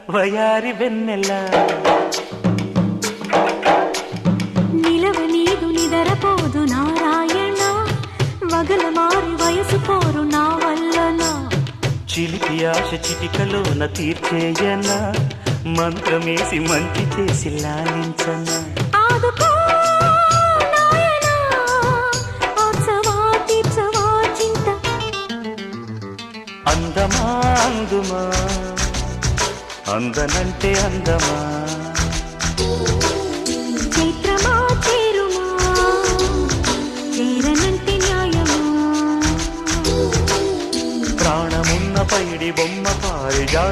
వయారి వెన్నెల నిలవ నీదు నిదరపోదు నారాయణ వగల మారి వయసు పోరు నా వల్లన చిలిపి ఆశ చిటికలోన తీర్చేయన మంత్రమేసి మంచి చేసి లాలించన ఆదుకో నాయనా ఆచవా తీర్చవా చింత అందమా అందుమా అందనంటే అందమా చైత్రమా చేరుమా చేరనంటే న్యాయమా ప్రాణమున్న పైడి బొమ్మ పారిజా